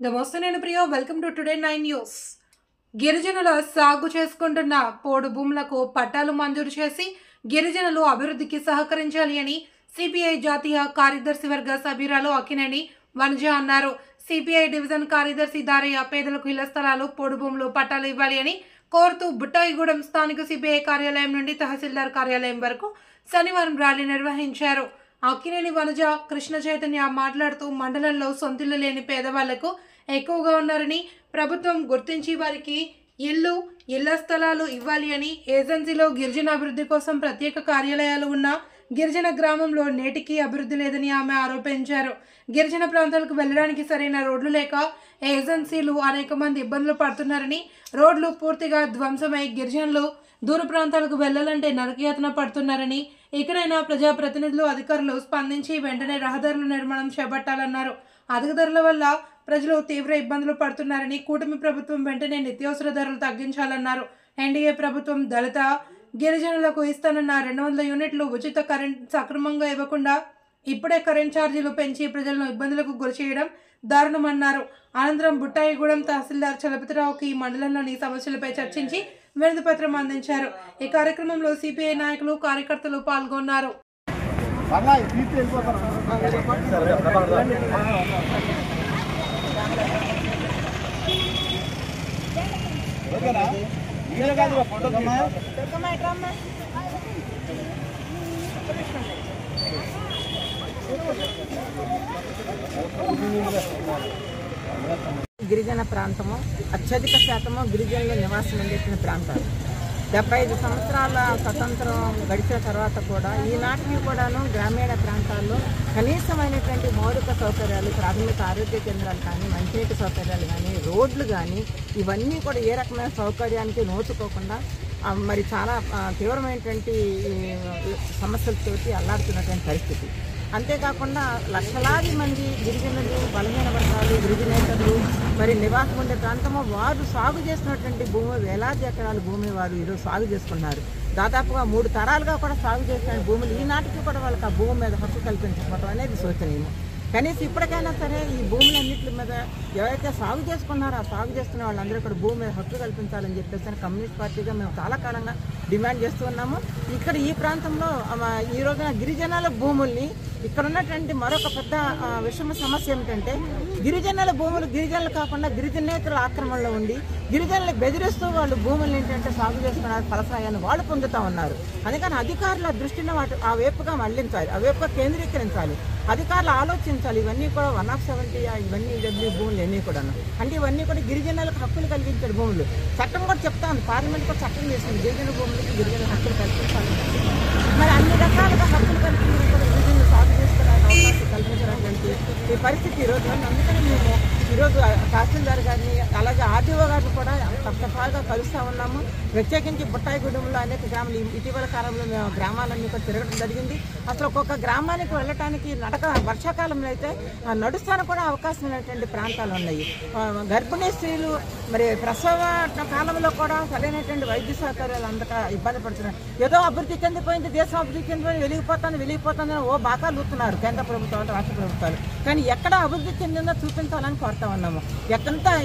నమస్తే, నేను Priya. Welcome to today 9 news. గిరిజనుల సాగు చేసుకుంటున్న పోడు భూములకు పట్టాలు మంజూరు చేసి గిరిజనులు అభివృద్ధికి సహకరించాలి అని సిపిఐ జాతీయ కార్యదర్శి వర్గ సభ్యురాలు అక్కినేని వనజ అన్నారు. సిపిఐ డివిజన్ కార్యదర్శి దారయ్య పేదలకు ఇళ్ల స్థలాలు, పోడు భూములు పట్టాలు ఇవ్వాలి అని కోరుతూ బుట్టాయిగూడెం స్థానిక సిపిఐ కార్యాలయం నుండి తహసీల్దార్ కార్యాలయం వరకు శనివారం ర్యాలీ నిర్వహించారు. అక్కినేని వనజ కృష్ణ చైతన్య మాట్లాడుతూ మండలంలో సొంతిల్లు లేని పేదవాళ్లకు ఎక్కువగా ఉన్నారని, ప్రభుత్వం గుర్తించి వారికి ఇళ్ల స్థలాలు ఇవ్వాలి అని, ఏజెన్సీలో గిరిజన అభివృద్ధి కోసం ప్రత్యేక కార్యాలయాలు ఉన్న గిరిజన గ్రామంలో నేటికి అభివృద్ధి లేదని ఆమె ఆరోపించారు. గిరిజన ప్రాంతాలకు వెళ్లడానికి సరైన రోడ్లు లేక ఏజెన్సీలు అనేక మంది ఇబ్బందులు పడుతున్నారని, రోడ్లు పూర్తిగా ధ్వంసమై గిరిజనులు దూర ప్రాంతాలకు వెళ్లాలంటే నరకయాతన పడుతున్నారని, ఇకనైనా ప్రజాప్రతినిధులు, అధికారులు స్పందించి వెంటనే రహదారుల నిర్మాణం చేపట్టాలన్నారు. అధిక ధరల వల్ల ప్రజలు తీవ్ర ఇబ్బందులు పడుతున్నారని, కూటమి ప్రభుత్వం వెంటనే నిత్యావసర ధరలు తగ్గించాలన్నారు. ఎన్డీఏ ప్రభుత్వం దళిత గిరిజనులకు ఇస్తానన్న 200 యూనిట్లు ఉచిత కరెంట్ సక్రమంగా ఇవ్వకుండా ఇప్పుడే కరెంట్ ఛార్జీలు పెంచి ప్రజలను ఇబ్బందులకు గురిచేయడం దారుణమన్నారు. అనంతరం బుట్టాయిగూడెం తహసీల్దార్ చలపతిరావుకి మండలంలోని సమస్యలపై చర్చించి వినతి పత్రం అందించారు. ఈ కార్యక్రమంలో సిపిఐ నాయకులు, కార్యకర్తలు పాల్గొన్నారు. గిరిజన ప్రాంతము అత్యధిక శాతము గిరిజనుల నివాసం ఉండే ప్రాంతాలు. 75 సంవత్సరాల స్వతంత్రం గడిచిన తర్వాత కూడా ఈనాటికి కూడాను గ్రామీణ ప్రాంతాల్లో కనీసమైనటువంటి మౌలిక సౌకర్యాలు, ప్రాథమిక ఆరోగ్య కేంద్రాలు కానీ, మంచినీటి సౌకర్యాలు కానీ, రోడ్లు కానీ ఇవన్నీ కూడా ఏ రకమైన సౌకర్యానికి నోచుకోకుండా మరి చాలా తీవ్రమైనటువంటి సమస్యలతోటి అల్లాడుతున్నటువంటి పరిస్థితి. అంతేకాకుండా లక్షలాది మంది గిరిజనులు, బలహీన వర్గాలు, గిరిజనేతలు మరి నివాసం ఉండే ప్రాంతము వారు సాగు చేసినటువంటి భూమి, వేలాది ఎకరాల భూమి వారు ఈరోజు సాగు చేసుకున్నారు. దాదాపుగా 3 తరాలుగా కూడా సాగు చేసిన భూములు ఈనాటికి కూడా వాళ్ళకి ఆ భూమి మీద హక్కు కల్పించకపోవడం అనేది శోచనీయం. కనీసం ఇప్పటికైనా సరే ఈ భూములన్నింటి మీద ఎవరైతే సాగు చేసుకున్నారో ఆ సాగు చేసుకున్న వాళ్ళందరూ కూడా భూమి మీద హక్కు కల్పించాలని చెప్పేసి కమ్యూనిస్ట్ పార్టీగా మేము చాలా కాలంగా డిమాండ్ చేస్తూ ఉన్నాము. ఇక్కడ ఈ ప్రాంతంలో ఈ రోజున గిరిజనుల భూముల్ని ఇక్కడ ఉన్నటువంటి మరొక పెద్ద విషమ సమస్య ఏమిటంటే, గిరిజనుల భూములు గిరిజనులు కాకుండా గిరిజనేతల ఆక్రమణలో ఉండి గిరిజనులు బెదిరిస్తూ వాళ్ళు భూములు ఏంటంటే సాగు చేసుకున్నారు, ఫలసాయాన్ని వాళ్ళు పొందుతూ ఉన్నారు. అందుకని అధికారుల దృష్టిని ఆ వైపుగా మళ్లించాలి, ఆ వైపుగా కేంద్రీకరించాలి. అధికారులు ఆలోచించాలి. ఇవన్నీ కూడా 170 ఇవన్నీ భూములు అన్నీ కూడా అంటే ఇవన్నీ కూడా గిరిజనులకు హక్కులు కలిగించే భూములు. చట్టం కూడా చెప్తా ఉంది, పార్లమెంట్ కూడా చట్టం చేసింది గిరిజన భూములకి గిరిజన హక్కులు కల్పించాలి. మరి అన్ని రకాలుగా హక్కులు కల్పించడం కూడా గిరిజనులు సాగు చేసుకోవడానికి అవకాశం కల్పించినటువంటి ఈ పరిస్థితి ఈరోజు. అందుకని మేము ఈరోజు తహసీల్దార్ గారిని, అలాగే ఆర్డీఓ గారిని కూడా తప్పనిసరిగా కలుస్తూ ఉన్నాము. ప్రత్యేకించి బుట్టాయిగూడెంలో అనేక గ్రామాలు ఇటీవల కాలంలో మేము గ్రామాలన్నీ కూడా తిరగడం జరిగింది. అసలు ఒక్కొక్క గ్రామానికి వెళ్ళటానికి వర్షాకాలంలో అయితే నడుస్తాను కూడా అవకాశం ఉన్నటువంటి ప్రాంతాలు ఉన్నాయి. గర్భిణీ స్త్రీలు మరి ప్రసవ కాలంలో కూడా సరైనటువంటి వైద్య సౌకర్యాలు అందక ఇబ్బంది పడుతున్నారు. ఏదో అభివృద్ధి చెందిపోయింది, దేశం అభివృద్ధి చెందిపోయింది, వెలిగిపోతుందని ఓ బాకాలు ఊతున్నారు కేంద్ర ప్రభుత్వాలు, రాష్ట్ర ప్రభుత్వాలు. కానీ ఎక్కడ అభివృద్ధి చెందిందో చూపించాలని కోరుతా ఉన్నాము.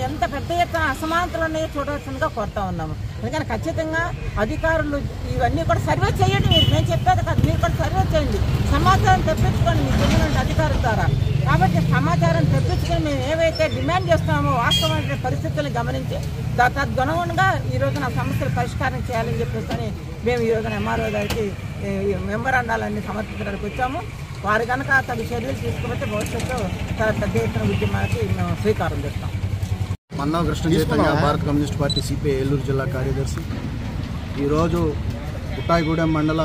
ఎంత పెద్ద ఎత్తున అసమానతలు ఉన్నాయో చూడవలసిందిగా కోరుతా ఉన్నాము. అందుకని ఖచ్చితంగా అధికారులు ఇవన్నీ కూడా సర్వే చేయండి. మేము చెప్పేది కాదు, మీరు కూడా సర్వే చేయండి, సమాచారం తెప్పించుకోండి మీ చెందిన అధికారుల ద్వారా. కాబట్టి సమాచారం తెప్పించుకొని మేము ఏవైతే డిమాండ్ చేస్తున్నామో వాస్తవమైన పరిస్థితులను గమనించి తదనుగుణంగా ఈ రోజున సమస్యలు పరిష్కారం చేయాలని చెప్పేసి మేము ఈ రోజున ఎంఆర్ఓ గారికి మెమరాండాలన్నీ సమర్పించడానికి వచ్చాము. వారు కనుక తగు చర్యలు తీసుకుపోతే భవిష్యత్తు చాలా పెద్ద ఎత్తున ఉద్యమానికి మేము స్వీకారం చేస్తాం. మన్నావ్ కృష్ణ చైతన్య, భారత కమ్యూనిస్ట్ పార్టీ సిపిఐ ఏలూరు జిల్లా కార్యదర్శి. ఈరోజు బుట్టాయిగూడెం మండల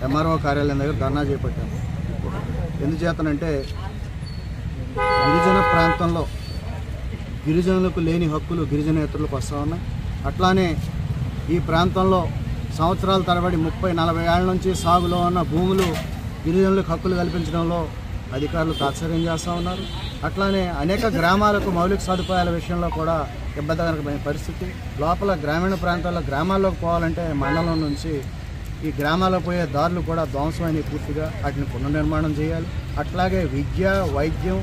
ఎంఆర్ఓ కార్యాలయం దగ్గర ధర్నా చేపట్టాము. ఎందుచేతనంటే గిరిజన ప్రాంతంలో గిరిజనులకు లేని హక్కులు గిరిజనేతరులకు వస్తూ ఉన్నాయి. అట్లానే ఈ ప్రాంతంలో సంవత్సరాల తరబడి 30-40 ఏళ్ల నుంచి సాగులో ఉన్న భూములు గిరిజనులకు హక్కులు కల్పించడంలో అధికారులు తాత్సర్యం చేస్తూ ఉన్నారు. అట్లానే అనేక గ్రామాలకు మౌలిక సదుపాయాల విషయంలో కూడా ఇబ్బందికరమైన పరిస్థితి. లోపల గ్రామీణ ప్రాంతాల్లో గ్రామాల్లోకి పోవాలంటే మండలం నుంచి ఈ గ్రామాల్లో పోయే దారులు కూడా ధ్వంసమైన పూర్తిగా వాటిని పునర్నిర్మాణం చేయాలి. అట్లాగే విద్య, వైద్యం,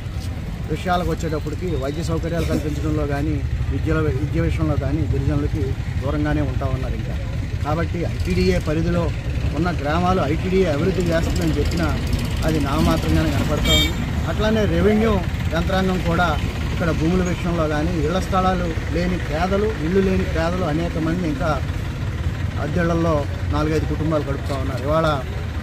విషయాలకు వచ్చేటప్పటికి వైద్య సౌకర్యాలు కల్పించడంలో కానీ విద్య విషయంలో కానీ గిరిజనులకి దూరంగానే ఉంటా ఉన్నారు ఇంకా. కాబట్టి ఐటీడీఏ పరిధిలో ఉన్న గ్రామాలు ఐటీడీఏ అభివృద్ధి చేస్తుందని చెప్పినా అది నామమాత్రంగానే కనపడుతూ ఉంది. అట్లానే రెవెన్యూ యంత్రాంగం కూడా ఇక్కడ భూముల విషయంలో కానీ ఇళ్ల స్థలాలు లేని పేదలు, ఇళ్ళు లేని పేదలు అనేక మంది ఇంకా అద్దెళ్లలో 4-5 కుటుంబాలు గడుపుతూ ఉన్నారు. ఇవాళ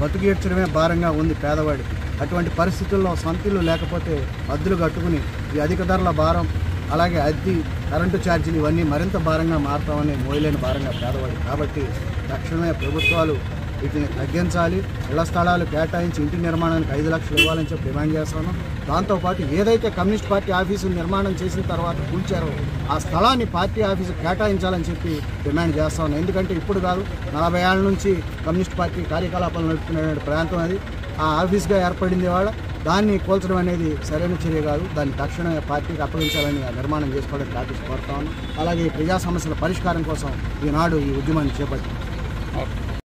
బతుకీడ్చడమే భారంగా ఉంది పేదవాడికి. అటువంటి పరిస్థితుల్లో సొంతిల్లు లేకపోతే అద్దెలు కట్టుకుని ఈ అధిక ధరల భారం, అలాగే అద్దె, కరెంటు ఛార్జీలు ఇవన్నీ మరింత భారంగా మారుతామని మోయలేని భారంగా పేదవాడు. కాబట్టి తక్షణమే ప్రభుత్వాలు వీటిని తగ్గించాలి. ఇళ్ల స్థలాలు కేటాయించి ఇంటి నిర్మాణానికి 5 లక్షలు ఇవ్వాలని చెప్పి డిమాండ్ చేస్తాను. దాంతోపాటు ఏదైతే కమ్యూనిస్ట్ పార్టీ ఆఫీసు నిర్మాణం చేసిన తర్వాత కూల్చారో ఆ స్థలాన్ని పార్టీ ఆఫీసు కేటాయించాలని చెప్పి డిమాండ్ చేస్తాను. ఎందుకంటే ఇప్పుడు కాదు, 40 ఏళ్ల నుంచి కమ్యూనిస్ట్ పార్టీ కార్యకలాపాలు నడుపుకునే ప్రాంతం అది. ఆ ఆఫీస్గా ఏర్పడింది వాళ్ళ, దాన్ని కూల్చడం అనేది సరైన చర్య కాదు. దాన్ని తక్షణమే పార్టీకి అప్పగించాలని నిర్మాణం చేసుకోవడానికి ఆఫీస్ కోరుతాను. అలాగే ప్రజా సమస్యల పరిష్కారం కోసం ఈనాడు ఈ ఉద్యమాన్ని చేపట్టింది.